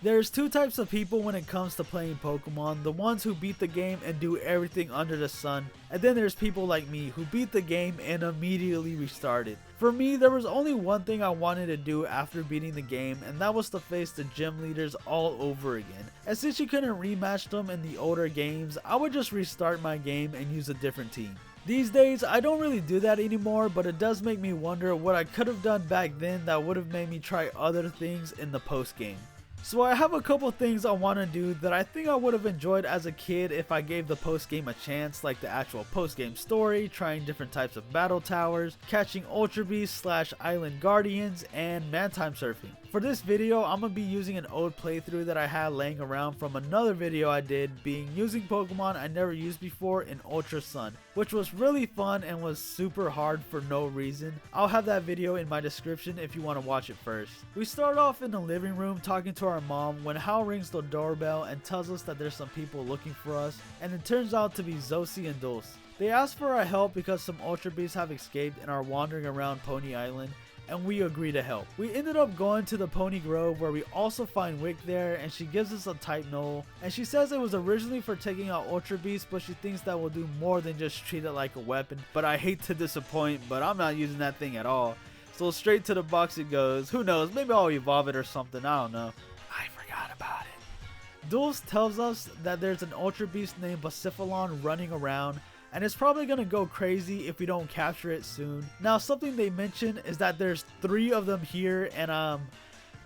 There's two types of people when it comes to playing Pokemon, the ones who beat the game and do everything under the sun, and then there's people like me who beat the game and immediately restart it. For me, there was only one thing I wanted to do after beating the game, and that was to face the gym leaders all over again. And since you couldn't rematch them in the older games, I would just restart my game and use a different team. These days, I don't really do that anymore, but it does make me wonder what I could have done back then that would have made me try other things in the post game. So I have a couple things I want to do that I think I would have enjoyed as a kid if I gave the post game a chance, like the actual post game story, trying different types of battle towers, catching Ultra Beasts / Island Guardians, and Mantime surfing. For this video, I'm going to be using an old playthrough that I had laying around from another video I did, being using Pokemon I never used before in Ultra Sun, which was really fun and was super hard for no reason. I'll have that video in my description if you want to watch it first. We start off in the living room talking to our mom when Hal rings the doorbell and tells us that there's some people looking for us, and it turns out to be Zosie and Dulce. They ask for our help because some Ultra Beasts have escaped and are wandering around Pony Island, and we agree to help. We ended up going to the Pony Grove where we also find Wick there, and she gives us a type null, and she says it was originally for taking out Ultra Beasts, but she thinks that will do more than just treat it like a weapon. But I hate to disappoint, but I'm not using that thing at all. So straight to the box it goes. Who knows, maybe I'll evolve it or something, I don't know. I forgot about it. Dulce tells us that there's an Ultra Beast named Basifalon running around, and it's probably gonna go crazy if we don't capture it soon. Now, something they mention is that there's 3 of them here, and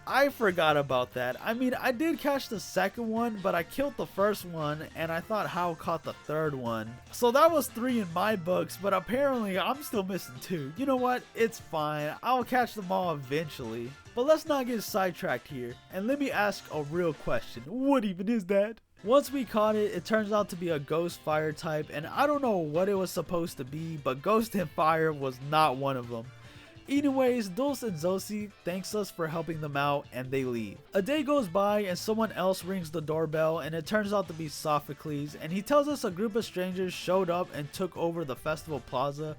I forgot about that. I mean, I did catch the second one, but I killed the first one, and I thought Hal caught the third one. So that was 3 in my books, but apparently I'm still missing 2. You know what? It's fine. I'll catch them all eventually. But let's not get sidetracked here, and let me ask a real question. What even is that? Once we caught it, it turns out to be a ghost fire type, and I don't know what it was supposed to be, but ghost and fire was not one of them. Anyways, Dulce and Zosie thanks us for helping them out, and they leave. A day goes by and someone else rings the doorbell, and it turns out to be Sophocles, and he tells us a group of strangers showed up and took over the festival plaza.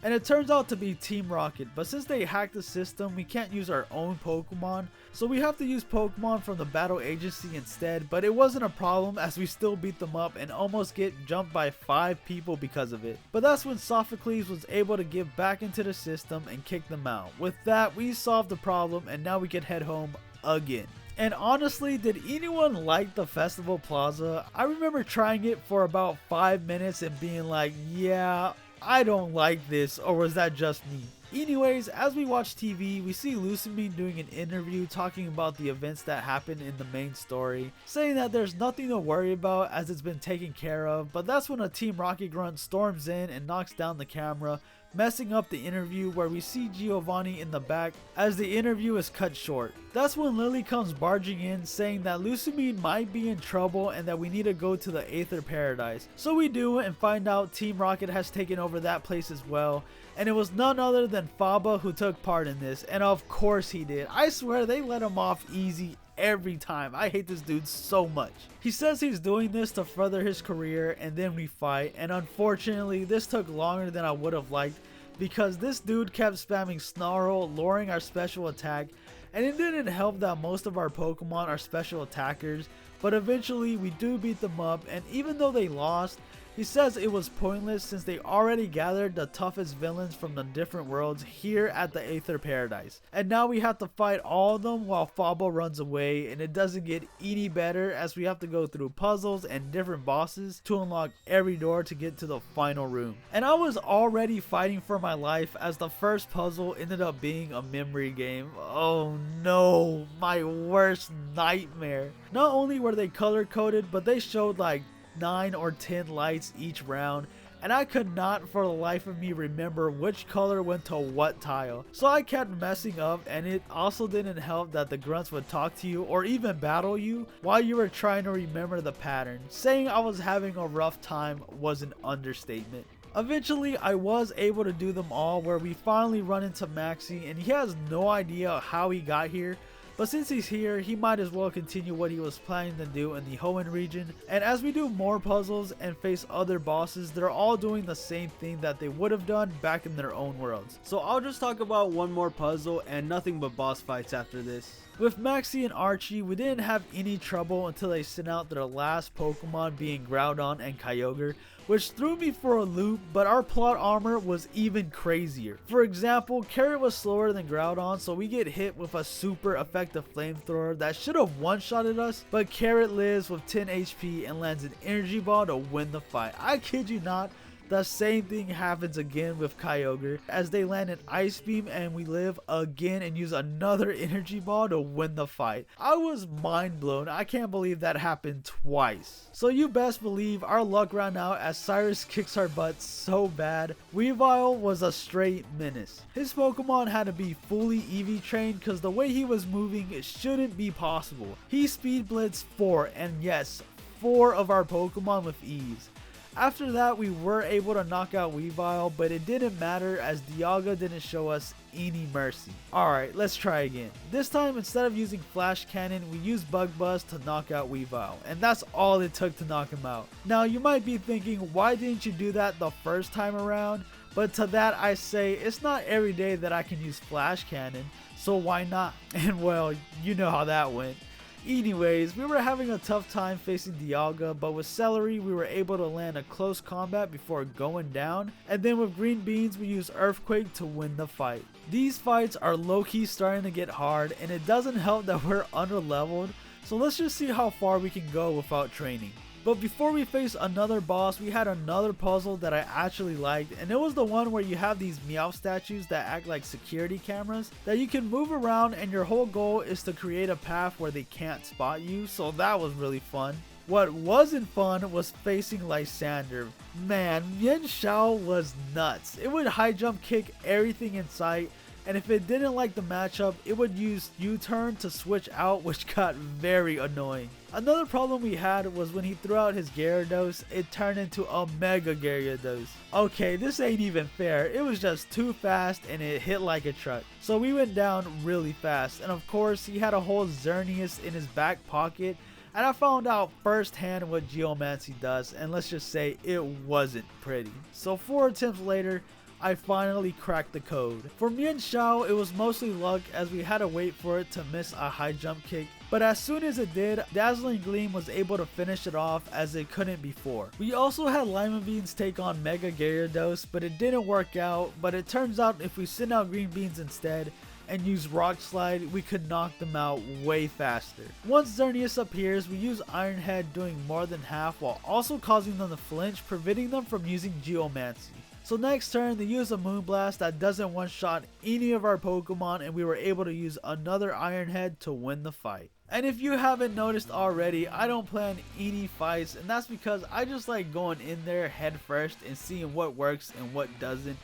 And it turns out to be Team Rocket, but since they hacked the system, we can't use our own Pokemon, so we have to use Pokemon from the battle agency instead. But it wasn't a problem as we still beat them up and almost get jumped by 5 people because of it. But that's when Sophocles was able to get back into the system and kick them out. With that, we solved the problem and now we can head home again. And honestly, did anyone like the Festival Plaza? I remember trying it for about 5 minutes and being like, yeah, I don't like this, or was that just me? Anyways, as we watch TV, we see Lucamine doing an interview talking about the events that happened in the main story, saying that there's nothing to worry about as it's been taken care of, but that's when a Team Rocket grunt storms in and knocks down the camera, messing up the interview where we see Giovanni in the back as the interview is cut short. That's when Lily comes barging in saying that Lucamine might be in trouble and that we need to go to the Aether Paradise. So we do and find out Team Rocket has taken over that place as well, and it was none other than Faba who took part in this, and of course he did. I swear they let him off easy every time. I hate this dude so much. He says he's doing this to further his career, and then we fight, and unfortunately this took longer than I would have liked because this dude kept spamming Snarl, lowering our special attack, and it didn't help that most of our Pokemon are special attackers, but eventually we do beat them up, and even though they lost, he says it was pointless since they already gathered the toughest villains from the different worlds here at the Aether Paradise. And now we have to fight all of them while Fabo runs away, and it doesn't get any better as we have to go through puzzles and different bosses to unlock every door to get to the final room. And I was already fighting for my life as the first puzzle ended up being a memory game. Oh no, my worst nightmare. Not only were they color coded, but they showed like 9 or 10 lights each round, and I could not for the life of me remember which color went to what tile. So I kept messing up, and it also didn't help that the grunts would talk to you or even battle you while you were trying to remember the pattern. Saying I was having a rough time was an understatement. Eventually I was able to do them all, where we finally run into Maxie and he has no idea how he got here. But since he's here, he might as well continue what he was planning to do in the Hoenn region. And as we do more puzzles and face other bosses, they're all doing the same thing that they would have done back in their own worlds. So I'll just talk about one more puzzle and nothing but boss fights after this. With Maxie and Archie, we didn't have any trouble until they sent out their last Pokemon, being Groudon and Kyogre, which threw me for a loop, but our plot armor was even crazier. For example, Carrot was slower than Groudon, so we get hit with a super effective flamethrower that should have one-shotted us, but Carrot lives with 10 HP and lands an energy ball to win the fight. I kid you not. The same thing happens again with Kyogre as they land an Ice Beam and we live again and use another energy ball to win the fight. I was mind blown. I can't believe that happened twice. So you best believe our luck ran out as Cyrus kicks our butt so bad. Weavile was a straight menace. His Pokemon had to be fully EV trained because the way he was moving, it shouldn't be possible. He speed blitzed 4, and yes, 4 of our Pokemon with ease. After that, we were able to knock out Weavile, but it didn't matter as Dialga didn't show us any mercy. Alright, let's try again. This time, instead of using Flash Cannon, we used Bug Buzz to knock out Weavile, and that's all it took to knock him out. Now, you might be thinking, why didn't you do that the first time around? But to that I say, it's not every day that I can use Flash Cannon, so why not? And well, you know how that went. Anyways, we were having a tough time facing Dialga, but with Celery we were able to land a close combat before going down, and then with Green Beans we used Earthquake to win the fight. These fights are low-key starting to get hard, and it doesn't help that we're under-leveled, so let's just see how far we can go without training. But before we face another boss, we had another puzzle that I actually liked, and it was the one where you have these Meow statues that act like security cameras that you can move around, and your whole goal is to create a path where they can't spot you, so that was really fun. What wasn't fun was facing Lysander. Man, Yen Xiao was nuts. It would high jump kick everything in sight, and if it didn't like the matchup, it would use U-turn to switch out, which got very annoying. Another problem we had was when he threw out his Gyarados, it turned into a Mega Gyarados. Okay, this ain't even fair. It was just too fast and it hit like a truck. So we went down really fast, and of course he had a whole Xerneas in his back pocket, and I found out firsthand what Geomancy does, and let's just say it wasn't pretty. So 4 attempts later, I finally cracked the code. For Yen Xiao, it was mostly luck as we had to wait for it to miss a high jump kick, but as soon as it did, Dazzling Gleam was able to finish it off as it couldn't before. We also had Lima Beans take on Mega Gyarados, but it didn't work out, but it turns out if we send out Green Beans instead and use Rock Slide, we could knock them out way faster. Once Xerneas appears, we use Iron Head, doing more than half while also causing them to flinch, preventing them from using Geomancy. So next turn, they use a Moonblast that doesn't one-shot any of our Pokemon, and we were able to use another Iron Head to win the fight. And if you haven't noticed already, I don't plan any fights, and that's because I just like going in there head first and seeing what works and what doesn't,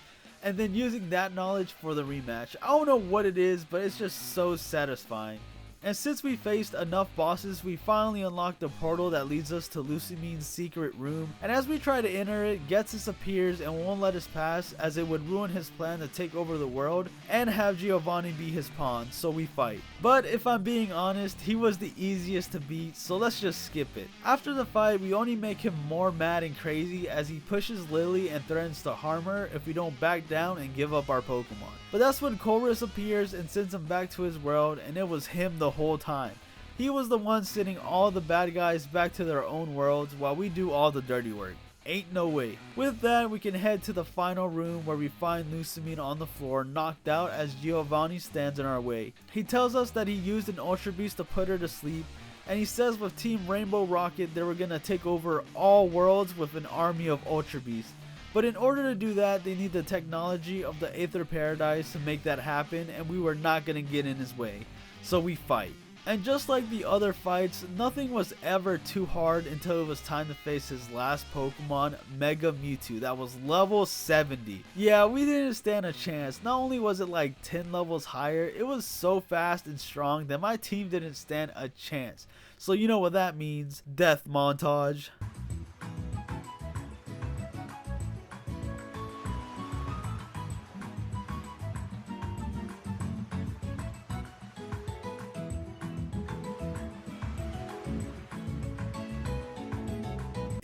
and then using that knowledge for the rematch. I don't know what it is, but it's just so satisfying. And since we faced enough bosses, we finally unlocked the portal that leads us to Lucimine's secret room, and as we try to enter it, Ghetsis appears and won't let us pass as it would ruin his plan to take over the world and have Giovanni be his pawn, so we fight. But if I'm being honest, he was the easiest to beat, so let's just skip it. After the fight, we only make him more mad and crazy as he pushes Lily and threatens to harm her if we don't back down and give up our Pokemon. But that's when Chorus appears and sends him back to his world, and it was him the whole time. He was the one sending all the bad guys back to their own worlds while we do all the dirty work. Ain't no way. With that, we can head to the final room where we find Lucimine on the floor knocked out as Giovanni stands in our way. He tells us that he used an Ultra Beast to put her to sleep, and he says with Team Rainbow Rocket they were gonna take over all worlds with an army of Ultra Beasts. But in order to do that, they need the technology of the Aether Paradise to make that happen, and we were not gonna get in his way. So we fight. And just like the other fights, nothing was ever too hard until it was time to face his last Pokemon, Mega Mewtwo, that was level 70. Yeah, we didn't stand a chance. Not only was it like 10 levels higher, it was so fast and strong that my team didn't stand a chance. So you know what that means, death montage.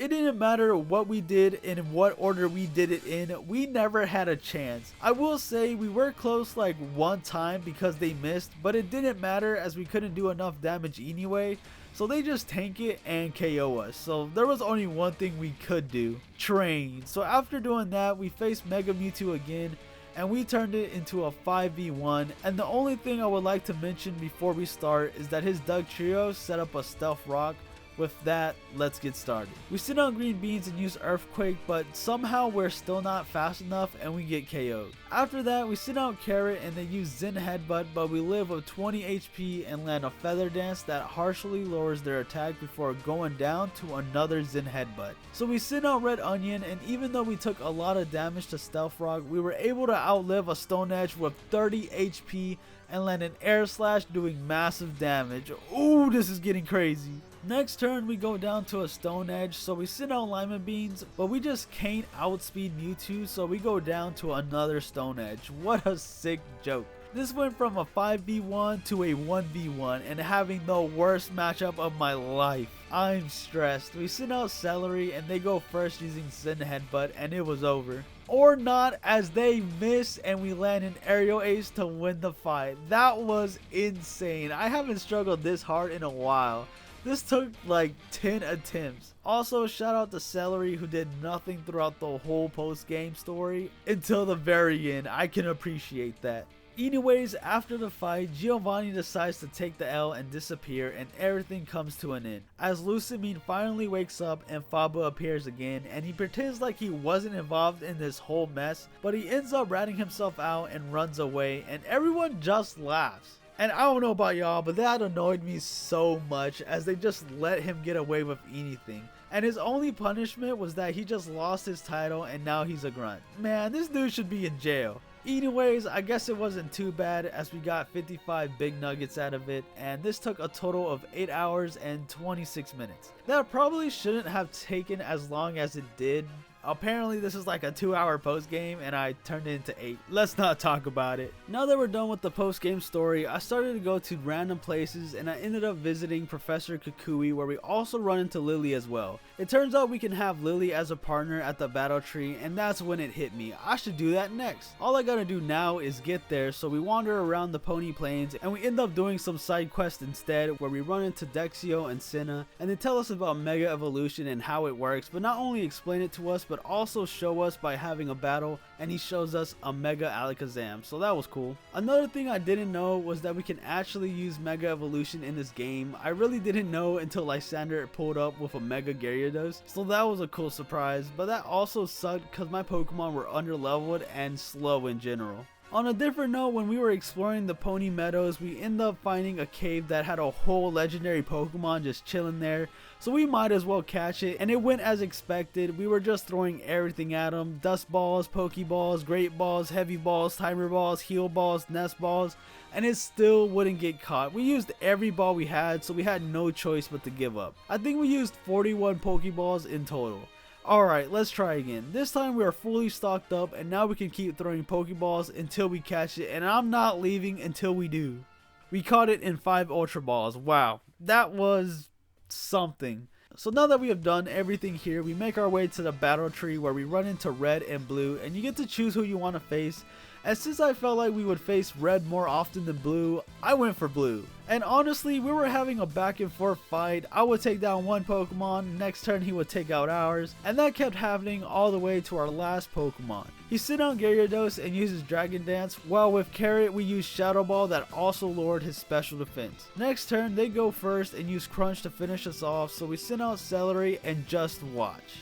It didn't matter what we did and in what order we did it in, we never had a chance. I will say we were close like one time because they missed, but it didn't matter as we couldn't do enough damage anyway. So they just tank it and KO us. So there was only one thing we could do: train. So after doing that, we faced Mega Mewtwo again, and we turned it into a 5v1. And the only thing I would like to mention before we start is that his Doug Trio set up a Stealth Rock. With that, let's get started. We sit on green beans and use Earthquake, but somehow we're still not fast enough and we get KO'd. After that, we sit on Carrot and they use Zen Headbutt, but we live with 20 HP and land a Feather Dance that harshly lowers their attack before going down to another Zen Headbutt. So we sit on Red Onion, and even though we took a lot of damage to Stealth Rock, we were able to outlive a Stone Edge with 30 HP and land an Air Slash doing massive damage. Ooh, this is getting crazy. Next turn, we go down to a Stone Edge, so we sit on Lima Beans, but we just can't outspeed Mewtwo, so we go down to another Stone Edge. What a sick joke. This went from a 5v1 to a 1v1 and having the worst matchup of my life. I'm stressed. We sit out Celery and they go first using Zen Headbutt and it was over. Or not, as they miss and we land an Aerial Ace to win the fight. That was insane. I haven't struggled this hard in a while. This took like 10 attempts. Also, shout out to Celery, who did nothing throughout the whole post-game story until the very end. I can appreciate that. Anyways, after the fight, Giovanni decides to take the L and disappear, and everything comes to an end. As Lusamine finally wakes up and Faba appears again, and he pretends like he wasn't involved in this whole mess, but he ends up ratting himself out and runs away, and everyone just laughs. And I don't know about y'all, but that annoyed me so much as they just let him get away with anything. And his only punishment was that he just lost his title and now he's a grunt. Man, this dude should be in jail. Anyways, I guess it wasn't too bad as we got 55 big nuggets out of it, and this took a total of 8 hours and 26 minutes. That probably shouldn't have taken as long as it did. Apparently this is like a 2-hour post game and I turned it into 8. Let's not talk about it. Now that we're done with the post game story, I started to go to random places and I ended up visiting Professor Kukui, where we also run into Lily as well. It turns out we can have Lily as a partner at the battle tree, and that's when it hit me. I should do that next. All I gotta do now is get there, so we wander around the Pony Plains and we end up doing some side quests instead, where we run into Dexio and Senna and they tell us about Mega Evolution and how it works, but not only explain it to us but also show us by having a battle, and he shows us a Mega Alakazam, so that was cool. Another thing I didn't know was that we can actually use Mega Evolution in this game. I really didn't know until Lysander pulled up with a Mega Gyarados, so that was a cool surprise, but that also sucked because my Pokemon were underleveled and slow in general. On a different note, when we were exploring the Pony Meadows, we ended up finding a cave that had a whole legendary Pokemon just chilling there, so we might as well catch it, and it went as expected. We were just throwing everything at them: Dust Balls, Pokeballs, Great Balls, Heavy Balls, Timer Balls, Heal Balls, Nest Balls, and it still wouldn't get caught. We used every ball we had, so we had no choice but to give up. I think we used 41 Pokeballs in total. Alright, let's try again. This time we are fully stocked up, and now we can keep throwing Pokeballs until we catch it, and I'm not leaving until we do. We caught it in 5 Ultra Balls. Wow, that was something. So now that we have done everything here, we make our way to the battle tree, where we run into Red and Blue, and you get to choose who you want to face. And since I felt like we would face Red more often than Blue, I went for Blue. And honestly, we were having a back and forth fight. I would take down one Pokemon, next turn he would take out ours, and that kept happening all the way to our last Pokemon. He sit on Gyarados and uses Dragon Dance, while with Carrot we use Shadow Ball that also lowered his special defense. Next turn they go first and use Crunch to finish us off, so we send out Celery and just watch.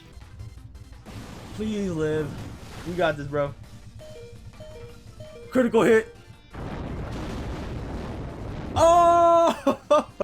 Please live. We got this, bro. Critical hit. Oh!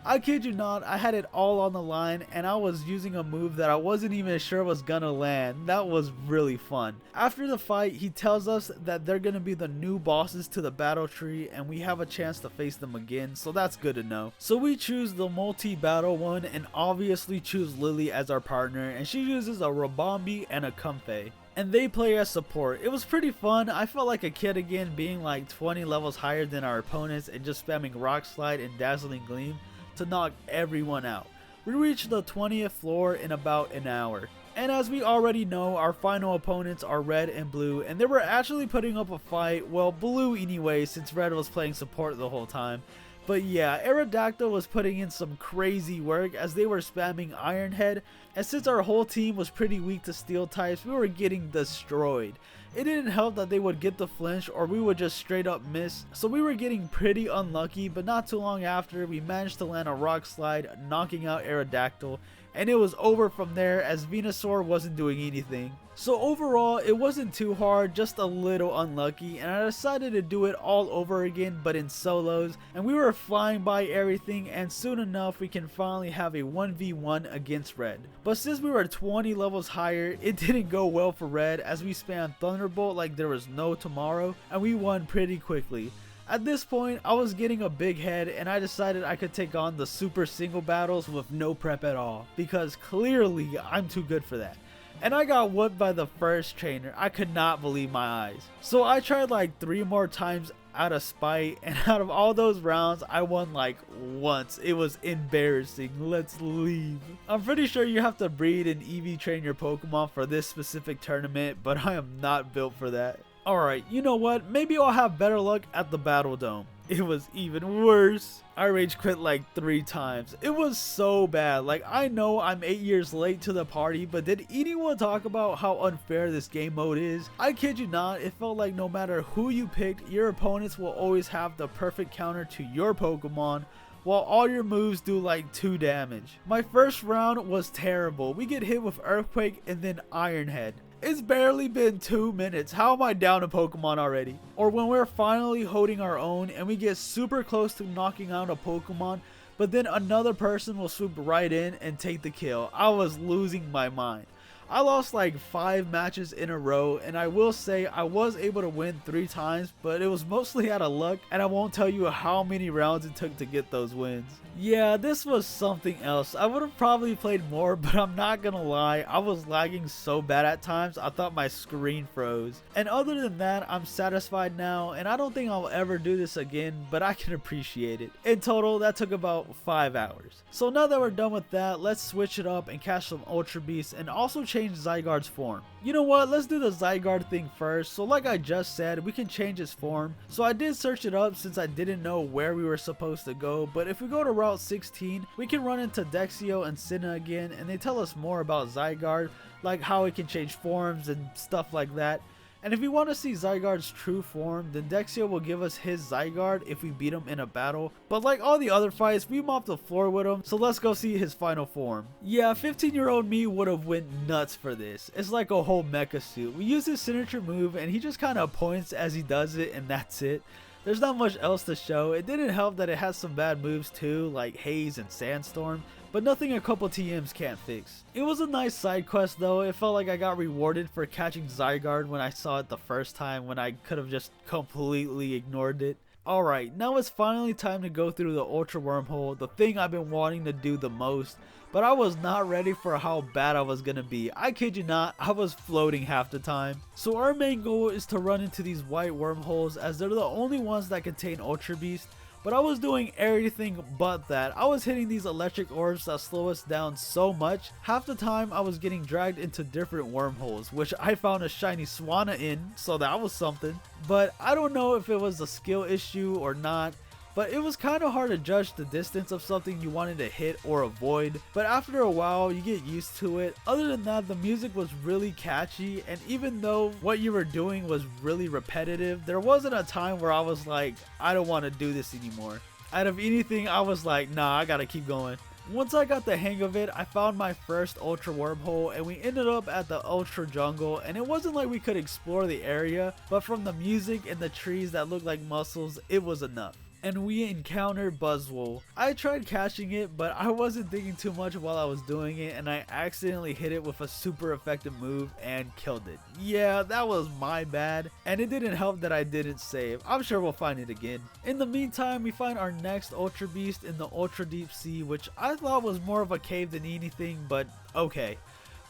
I kid you not, I had it all on the line and I was using a move that I wasn't even sure was gonna land. That was really fun. After the fight, he tells us that they're gonna be the new bosses to the battle tree and we have a chance to face them again, so that's good to know. So we choose the multi-battle one and obviously choose Lily as our partner, and she uses a Rabombi and a Comfey, and they play as support. It was pretty fun. I felt like a kid again, being like 20 levels higher than our opponents and just spamming Rock Slide and Dazzling Gleam to knock everyone out. We reached the 20th floor in about an hour. And as we already know, our final opponents are red and blue, and they were actually putting up a fight, well, blue anyway, since red was playing support the whole time. But yeah, Aerodactyl was putting in some crazy work as they were spamming Iron Head, and since our whole team was pretty weak to steel types, we were getting destroyed. It didn't help that they would get the flinch or we would just straight up miss, so we were getting pretty unlucky, but not too long after, we managed to land a rock slide, knocking out Aerodactyl, and it was over from there as Venusaur wasn't doing anything. So overall, it wasn't too hard, just a little unlucky, and I decided to do it all over again but in solos, and we were flying by everything, and soon enough we can finally have a 1v1 against red. But since we were 20 levels higher, it didn't go well for red as we spammed Thunderbolt like there was no tomorrow, and we won pretty quickly. At this point, I was getting a big head and I decided I could take on the super single battles with no prep at all, because clearly I'm too good for that. And I got whooped by the first trainer. I could not believe my eyes. So I tried like 3 more times out of spite, and out of all those rounds, I won like once. It was embarrassing. Let's leave. I'm pretty sure you have to breed and EV train your Pokemon for this specific tournament, but I am not built for that. Alright, you know what? Maybe I'll have better luck at the Battle Dome. It was even worse. I rage quit like 3 times. It was so bad. Like, I know I'm 8 years late to the party, but did anyone talk about how unfair this game mode is? I kid you not, it felt like no matter who you picked, your opponents will always have the perfect counter to your Pokemon, while all your moves do like 2 damage. My first round was terrible. We get hit with Earthquake and then Iron Head. It's barely been 2 minutes. How am I down a Pokemon already? Or when we're finally holding our own and we get super close to knocking out a Pokemon, but then another person will swoop right in and take the kill. I was losing my mind. I lost like 5 matches in a row, and I will say I was able to win 3 times, but it was mostly out of luck, and I won't tell you how many rounds it took to get those wins. Yeah, this was something else. I would have probably played more, but I'm not gonna lie, I was lagging so bad at times, I thought my screen froze. And other than that, I'm satisfied now, and I don't think I'll ever do this again, but I can appreciate it. In total, that took about 5 hours. So now that we're done with that, let's switch it up and catch some Ultra Beasts and also change Zygarde's form. You know what, let's do the Zygarde thing first. So like I just said, we can change his form. So I did search it up since I didn't know where we were supposed to go, but if we go to Route 16, we can run into Dexio and Sinnoh again, and they tell us more about Zygarde, like how it can change forms and stuff like that. And if we want to see Zygarde's true form, then Dexio will give us his Zygarde if we beat him in a battle. But like all the other fights, we mop the floor with him, so let's go see his final form. Yeah, 15-year-old me would have went nuts for this. It's like a whole mecha suit. We use his signature move and he just kind of points as he does it, and that's it. There's not much else to show. It didn't help that it has some bad moves too, like Haze and Sandstorm, but nothing a couple TMs can't fix. It was a nice side quest though. It felt like I got rewarded for catching Zygarde when I saw it the first time, when I could have just completely ignored it. Alright, now it's finally time to go through the Ultra Wormhole, the thing I've been wanting to do the most, but I was not ready for how bad I was gonna be. I kid you not, I was floating half the time. So our main goal is to run into these white wormholes, as they're the only ones that contain Ultra Beast. But I was doing everything but that. I was hitting these electric orbs that slow us down so much. Half the time I was getting dragged into different wormholes, which I found a shiny Swanna in, so that was something. But I don't know if it was a skill issue or not. But it was kind of hard to judge the distance of something you wanted to hit or avoid, but after a while you get used to it. Other than that, the music was really catchy, and even though what you were doing was really repetitive, there wasn't a time where I was like, I don't want to do this anymore. Out of anything, I was like, nah, I gotta keep going. Once I got the hang of it, I found my first Ultra Wormhole, and we ended up at the Ultra Jungle, and it wasn't like we could explore the area, but from the music and the trees that looked like muscles, it was enough. And we encountered Buzzwole. I tried catching it, but I wasn't thinking too much while I was doing it, and I accidentally hit it with a super effective move and killed it. Yeah, that was my bad, and it didn't help that I didn't save. I'm sure we'll find it again. In the meantime, we find our next Ultra Beast in the Ultra Deep Sea, which I thought was more of a cave than anything, but okay.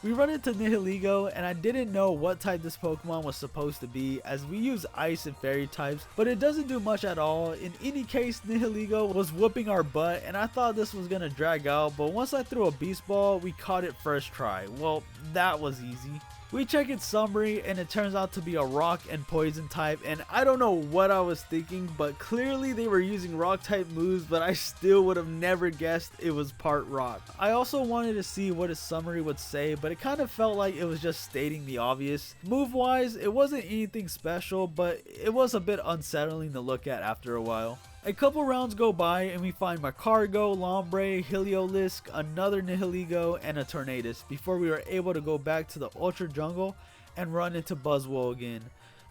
We run into Nihilego, and I didn't know what type this Pokemon was supposed to be, as we use Ice and Fairy types, but it doesn't do much at all. In any case, Nihilego was whooping our butt, and I thought this was gonna drag out, but once I threw a Beast Ball, we caught it first try. Well, that was easy. We check its summary, and it turns out to be a rock and poison type, and I don't know what I was thinking, but clearly they were using rock type moves, but I still would have never guessed it was part rock. I also wanted to see what its summary would say, but it kind of felt like it was just stating the obvious. Move wise, it wasn't anything special, but it was a bit unsettling to look at after a while. A couple rounds go by and we find Macargo, Lombre, Heliolisk, another Nihilego, and a Tornadus before we were able to go back to the Ultra Jungle and run into Buzzwole again.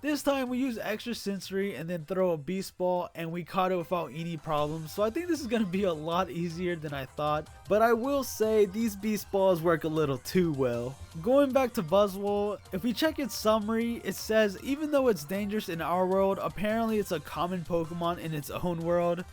This time we use extra sensory and then throw a Beast Ball, and we caught it without any problems, so I think this is going to be a lot easier than I thought, but I will say these Beast Balls work a little too well. Going back to Buzzwole, if we check its summary, it says even though it's dangerous in our world, apparently it's a common Pokemon in its own world.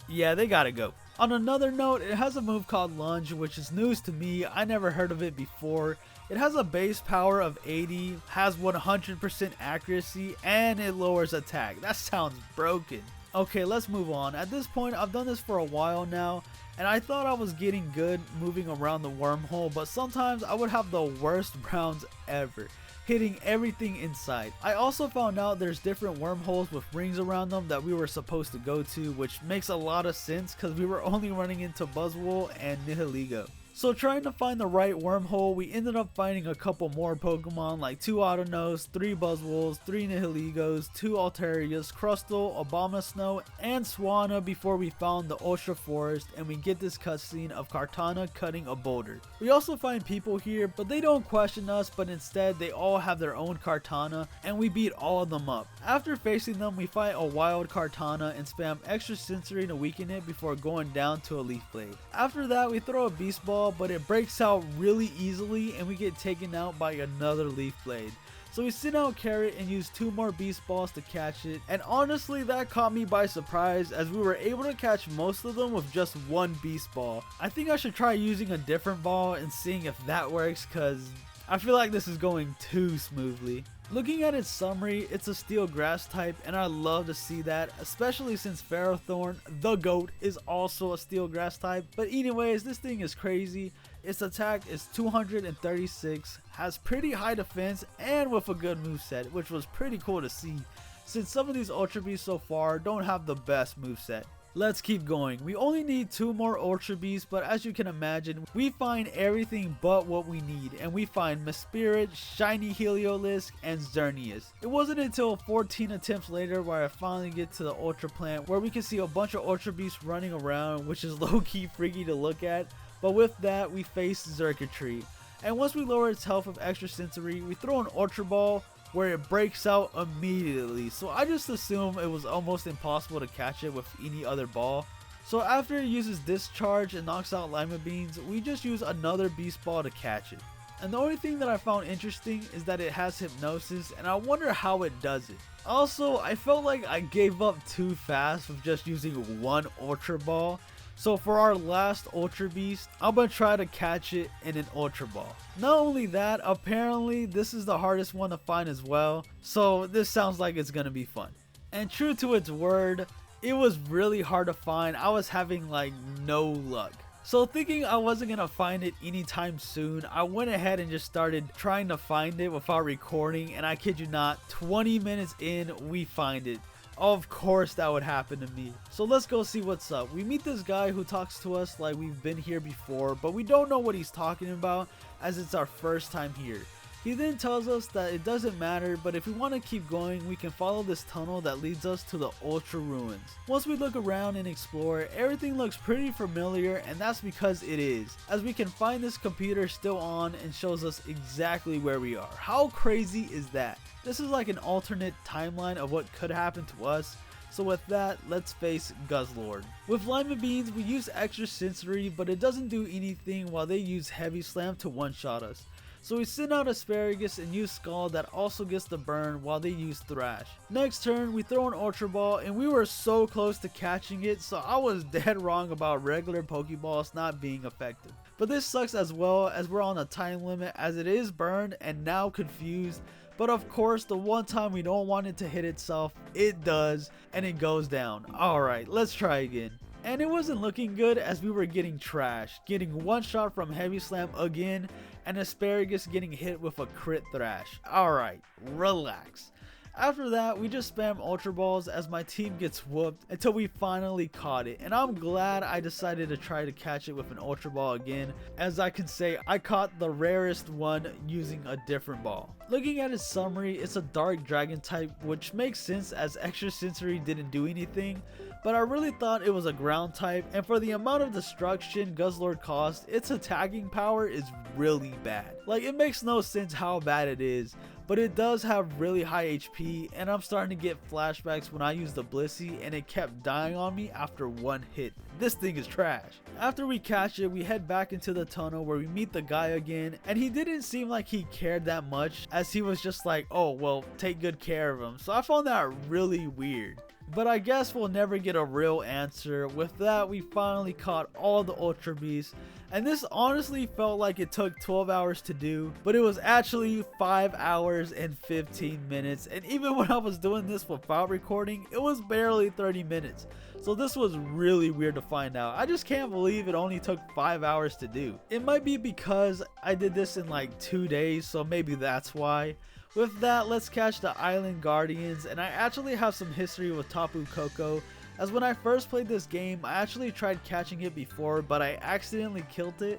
Yeah, they gotta go. On another note, it has a move called Lunge, which is news to me. I never heard of it before. It has a base power of 80, has 100% accuracy, and it lowers attack. That sounds broken. Okay, let's move on. At this point, I've done this for a while now, and I thought I was getting good moving around the wormhole, but sometimes I would have the worst rounds ever, hitting everything inside. I also found out there's different wormholes with rings around them that we were supposed to go to, which makes a lot of sense because we were only running into Buzzwole and Nihilego. So trying to find the right wormhole, we ended up finding a couple more Pokemon like 2 Autonos, 3 Buzzwoles, 3 Nihilegos, 2 Alterias, Crustle, Abomasnow, and Swanna before we found the Ultra Forest and we get this cutscene of Kartana cutting a boulder. We also find people here, but they don't question us, but instead they all have their own Kartana and we beat all of them up. After facing them, we fight a wild Kartana and spam extra sensory to weaken it before going down to a Leaf Blade. After that, we throw a Beast Ball, but it breaks out really easily and we get taken out by another Leaf Blade. So we send out Carrot and use 2 more Beast Balls to catch it, and honestly that caught me by surprise as we were able to catch most of them with just 1 Beast Ball. I think I should try using a different ball and seeing if that works, cause I feel like this is going too smoothly. Looking at its summary, it's a Steel Grass type, and I love to see that, especially since Ferrothorn, the GOAT, is also a Steel Grass type. But anyways, this thing is crazy. Its attack is 236, has pretty high defense, and with a good moveset, which was pretty cool to see, since some of these Ultra Beasts so far don't have the best moveset. Let's keep going. We only need 2 more Ultra Beasts, but as you can imagine, we find everything but what we need, and we find Mesprit, Shiny Heliolisk, and Xerneas. It wasn't until 14 attempts later where I finally get to the Ultra Plant, where we can see a bunch of Ultra Beasts running around, which is low-key freaky to look at, but with that, we face Xurkitree. And once we lower its health with extra sensory, we throw an Ultra Ball, where it breaks out immediately, so I just assume it was almost impossible to catch it with any other ball. So after it uses Discharge and knocks out Lima Beans, we just use another Beast Ball to catch it. And the only thing that I found interesting is that it has Hypnosis, and I wonder how it does it. Also, I felt like I gave up too fast with just using 1 Ultra Ball. So for our last Ultra Beast, I'm gonna try to catch it in an Ultra Ball. Not only that, apparently this is the hardest one to find as well, so this sounds like it's gonna be fun. And true to its word, it was really hard to find. I was having like no luck. So thinking I wasn't gonna find it anytime soon, I went ahead and just started trying to find it without recording, and I kid you not, 20 minutes in, we find it. Of course that would happen to me. So let's go see what's up. We meet this guy who talks to us like we've been here before, but we don't know what he's talking about as it's our first time here. He then tells us that it doesn't matter, but if we want to keep going, we can follow this tunnel that leads us to the Ultra Ruins. Once we look around and explore, everything looks pretty familiar, and that's because it is, as we can find this computer still on and shows us exactly where we are. How crazy is that? This is like an alternate timeline of what could happen to us. So with that, let's face Guzzlord. With Lima Beans, we use extra sensory, but it doesn't do anything while they use Heavy Slam to one-shot us. So we send out Asparagus and use Scald that also gets the burn while they use Thrash. Next turn we throw an Ultra Ball and we were so close to catching it, so I was dead wrong about regular Pokeballs not being effective. But this sucks as well as we're on a time limit as it is burned and now confused. But of course, the one time we don't want it to hit itself, it does, and it goes down. Alright, let's try again. And it wasn't looking good as we were getting trashed, getting one shot from Heavy Slam again, and Asparagus getting hit with a crit Thrash. Alright, relax. After that, we just spam Ultra Balls as my team gets whooped until we finally caught it. And I'm glad I decided to try to catch it with an Ultra Ball again, as I can say I caught the rarest one using a different ball. Looking at its summary, it's a Dark Dragon type, which makes sense as Extra Sensory didn't do anything. But I really thought it was a ground type, and for the amount of destruction Guzzlord cost, its attacking power is really bad. Like, it makes no sense how bad it is, but it does have really high HP, and I'm starting to get flashbacks when I used the Blissey and it kept dying on me after one hit. This thing is trash. After we catch it, we head back into the tunnel where we meet the guy again, and he didn't seem like he cared that much, as he was just like, oh well, take good care of him. So I found that really weird. But I guess we'll never get a real answer. With that, we finally caught all the Ultra Beasts, and this honestly felt like it took 12 hours to do, but it was actually 5 hours and 15 minutes, and even when I was doing this without recording, it was barely 30 minutes. So this was really weird to find out. I just can't believe it only took 5 hours to do. It might be because I did this in like 2 days, so maybe that's why. With that, let's catch the Island Guardians, and I actually have some history with Tapu Koko, as when I first played this game, I actually tried catching it before, but I accidentally killed it,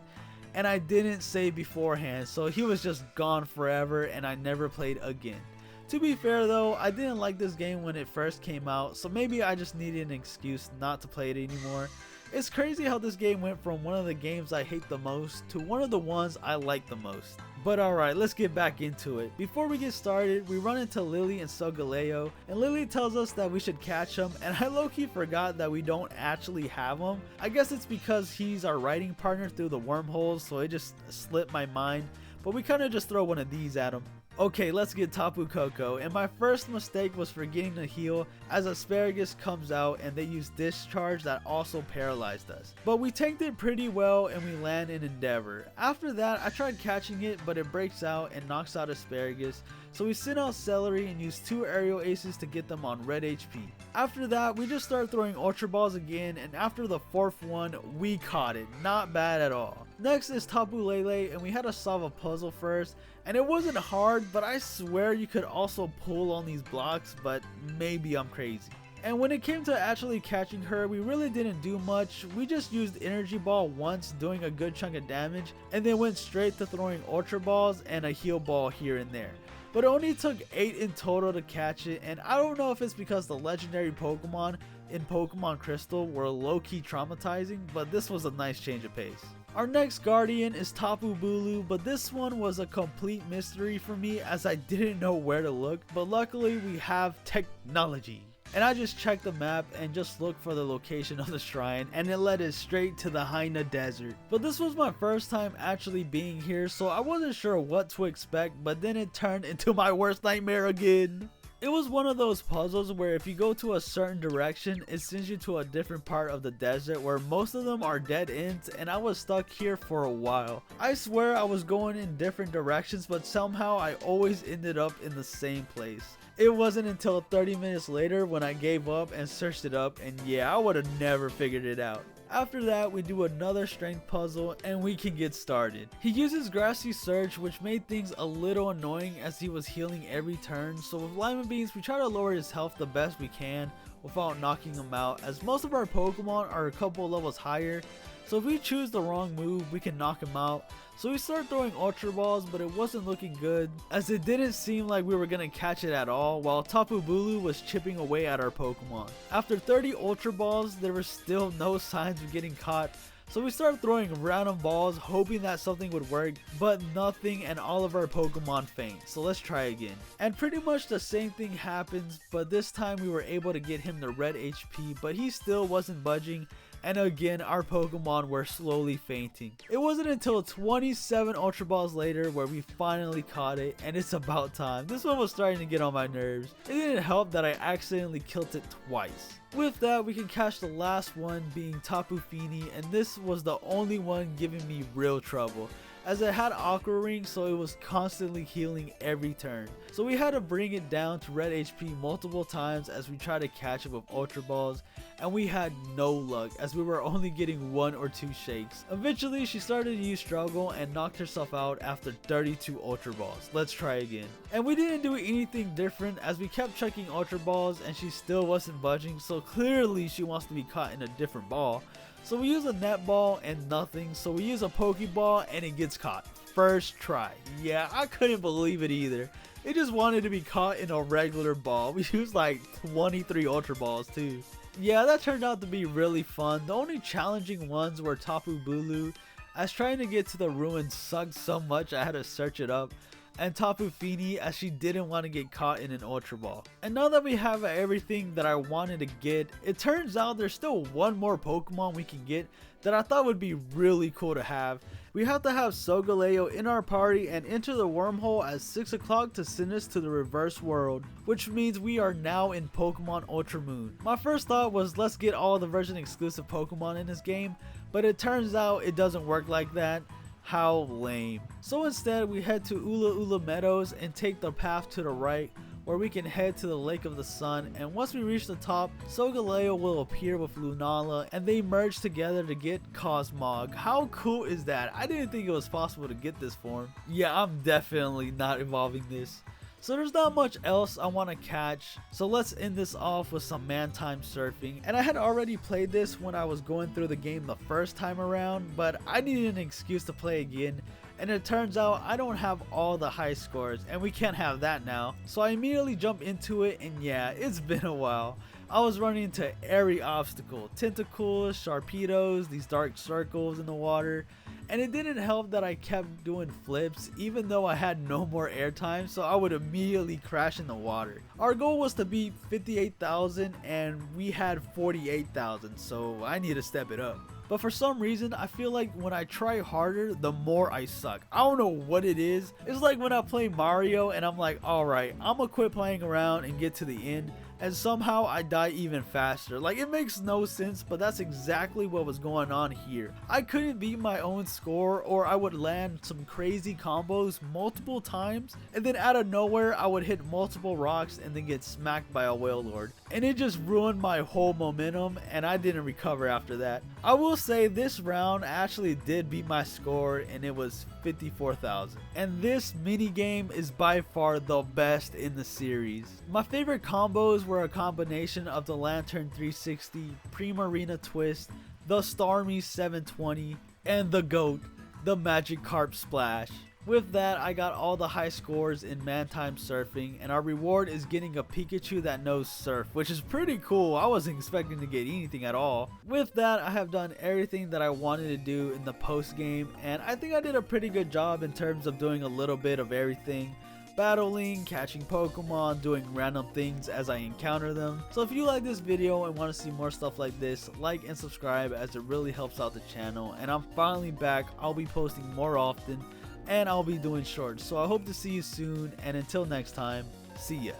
and I didn't save beforehand, so he was just gone forever, and I never played again. To be fair though, I didn't like this game when it first came out, so maybe I just needed an excuse not to play it anymore. It's crazy how this game went from one of the games I hate the most to one of the ones I like the most. But alright, let's get back into it. Before we get started, we run into Lily and Solgaleo, and Lily tells us that we should catch him, and I low-key forgot that we don't actually have him. I guess it's because he's our riding partner through the wormholes, so it just slipped my mind, but we kinda just throw one of these at him. Okay, let's get Tapu Koko, and my first mistake was forgetting to heal as Asparagus comes out and they use Discharge that also paralyzed us. But we tanked it pretty well and we land in Endeavor. After that, I tried catching it, but it breaks out and knocks out Asparagus, so we send out Celery and use 2 aerial aces to get them on red HP. After that, we just start throwing Ultra Balls again, and after the 4th one, we caught it. Not bad at all. Next is Tapu Lele, and we had to solve a puzzle first, and it wasn't hard, but I swear you could also pull on these blocks, but maybe I'm crazy. And when it came to actually catching her, we really didn't do much. We just used Energy Ball once, doing a good chunk of damage, and then went straight to throwing Ultra Balls and a Heal Ball here and there. But it only took 8 in total to catch it, and I don't know if it's because the legendary Pokemon in Pokemon Crystal were low-key traumatizing, but this was a nice change of pace. Our next Guardian is Tapu Bulu, but this one was a complete mystery for me as I didn't know where to look, but luckily we have technology. And I just checked the map and just looked for the location of the shrine, and it led us straight to the Haina Desert. But this was my first time actually being here, so I wasn't sure what to expect, but then it turned into my worst nightmare again. It was one of those puzzles where if you go to a certain direction, it sends you to a different part of the desert where most of them are dead ends, and I was stuck here for a while. I swear I was going in different directions, but somehow I always ended up in the same place. It wasn't until 30 minutes later when I gave up and searched it up, and yeah, I would have never figured it out. After that, we do another strength puzzle and we can get started. He uses Grassy Surge, which made things a little annoying as he was healing every turn, so with Lima Beans we try to lower his health the best we can without knocking him out, as most of our Pokemon are a couple levels higher, so if we choose the wrong move we can knock him out. So we start throwing Ultra Balls, but it wasn't looking good as it didn't seem like we were gonna catch it at all, while Tapu Bulu was chipping away at our Pokemon. After 30 Ultra Balls, there were still no signs of getting caught, so we started throwing random balls hoping that something would work, but nothing, and all of our Pokemon faint. So let's try again. And pretty much the same thing happens, but this time we were able to get him the red HP, but he still wasn't budging and again our Pokemon were slowly fainting. It wasn't until 27 Ultra Balls later where we finally caught it, and it's about time. This one was starting to get on my nerves. It didn't help that I accidentally killed it twice. With that, we can catch the last one being Tapu Fini, and this was the only one giving me real trouble, as it had Aqua Ring, so it was constantly healing every turn. So we had to bring it down to red HP multiple times as we tried to catch it with Ultra Balls, and we had no luck as we were only getting 1 or 2 shakes. Eventually she started to use Struggle and knocked herself out after 32 Ultra Balls. Let's try again. And we didn't do anything different as we kept chucking Ultra Balls and she still wasn't budging, so clearly she wants to be caught in a different ball. So we use a net ball and nothing, so we use a Pokeball and it gets caught. First try. Yeah, I couldn't believe it either. It just wanted to be caught in a regular ball. We used like 23 Ultra Balls too. Yeah, that turned out to be really fun. The only challenging ones were Tapu Bulu, as trying to get to the ruins sucked so much I had to search it up, and Tapu Fini, as she didn't want to get caught in an Ultra Ball. And now that we have everything that I wanted to get, it turns out there's still one more Pokemon we can get that I thought would be really cool to have. We have to have Solgaleo in our party and enter the wormhole at 6 o'clock to send us to the reverse world, which means we are now in Pokemon Ultra Moon. My first thought was let's get all the version exclusive Pokemon in this game, but it turns out it doesn't work like that. How lame. So instead we head to Ula Ula Meadows and take the path to the right, where we can head to the Lake of the Sun, and once we reach the top, Solgaleo will appear with Lunala and they merge together to get Cosmog. How cool is that? I didn't think it was possible to get this form. Yeah, I'm definitely not evolving this. So there's not much else I want to catch, so let's end this off with some man-time surfing. And I had already played this when I was going through the game the first time around, but I needed an excuse to play again, and it turns out I don't have all the high scores, and we can't have that now. So I immediately jumped into it, and yeah, it's been a while. I was running into every obstacle, tentacles, Sharpedos, these dark circles in the water, and it didn't help that I kept doing flips even though I had no more airtime, so I would immediately crash in the water. Our goal was to beat 58,000 and we had 48,000, so I need to step it up. But for some reason, I feel like when I try harder, the more I suck. I don't know what it is. It's like when I play Mario and I'm like, alright, I'm gonna quit playing around and get to the end, and somehow I die even faster. Like, it makes no sense, but that's exactly what was going on here. I couldn't beat my own score, or I would land some crazy combos multiple times, and then out of nowhere I would hit multiple rocks and then get smacked by a Wailord. And it just ruined my whole momentum, and I didn't recover after that. I will say this round actually did beat my score, and it was 54,000. And this mini game is by far the best in the series. My favorite combos were a combination of the Lantern 360, Primarina Twist, the Starmie 720, and the GOAT, the Magikarp Splash. With that, I got all the high scores in man-time surfing, and our reward is getting a Pikachu that knows surf, which is pretty cool. I wasn't expecting to get anything at all. With that, I have done everything that I wanted to do in the post game, and I think I did a pretty good job in terms of doing a little bit of everything. Battling, catching Pokemon, doing random things as I encounter them. So if you like this video and want to see more stuff like this, like and subscribe, as it really helps out the channel. And I'm finally back. I'll be posting more often and I'll be doing shorts. So I hope to see you soon, and until next time, see ya.